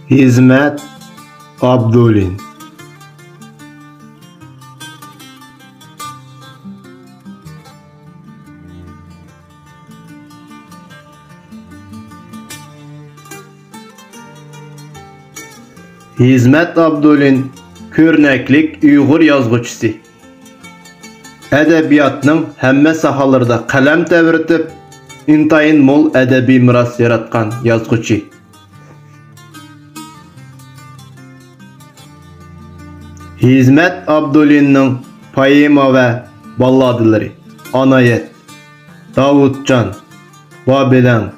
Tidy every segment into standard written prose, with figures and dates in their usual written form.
Hizmet Abdulin. Hizmet Abdulin körneklik Uyghur yazgıçısı. Edebiyatning hamma sohalarida qalam tebritib, intayin mol edebi miras yaratgan yazgıçı. Hizmet Abdulinning poema ve balladları Anayet, Davutcan, Babilan,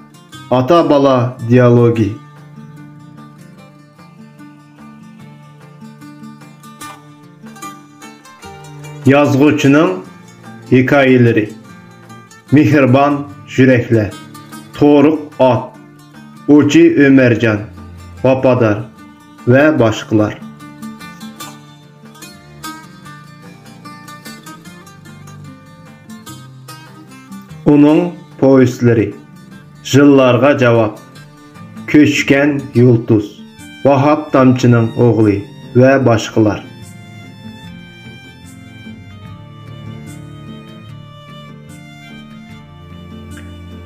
Ata-bala diyalogi. Yazgıçının hikayeleri Mihriban Yürekler, Toruq At, Uci Ömercan, Vapadar ve başkalar. Onun povestleri Jıllarga cevap, Köçken Yıldız, Vahap Damçı'nın oğlu ve başkalar.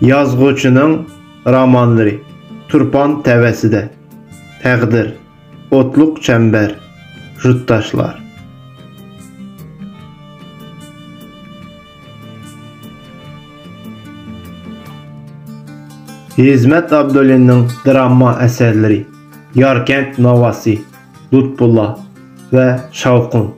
Yazgıçının romanları Turpan Teveside, Təqdir, Otluq Çember, Yurttaşlar. Hizmet Abdulinning drama eserleri Yarkent Navası, Lutfullah ve Şavqun.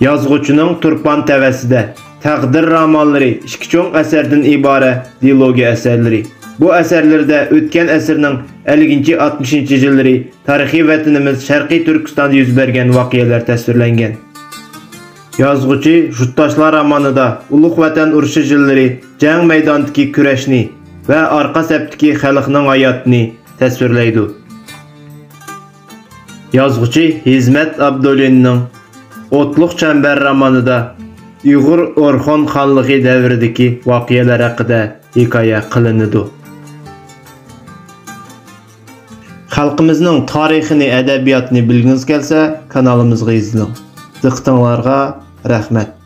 Yazgıçının Turpan Teveside, Təqdir romanları iki çoğun eserden ibarət dialogi eserleri. Bu eserlerde ötken əsrinin 50-60 yılları tarihi vatanımız Şərqi Türkistanda yüz bergen vakiyeler təsvirlənген. Yazgıcı Yurttaşlar romanında Uluq Vatan uruşu yılları, cəng meydandaki küreşni ve arka septiki xalqının hayatını təsvirləydi. Yazgıcı Hizmet Abdulinning Otluq Çember romanında Uyghur Orxon xanlığı devrideki vakiyeler hakkında hikaye kılınıdı. Xalqımızın tarixini, edebiyatını bilginiz gelse kanalımızga izleyin. Diqqətinizə rəhmət.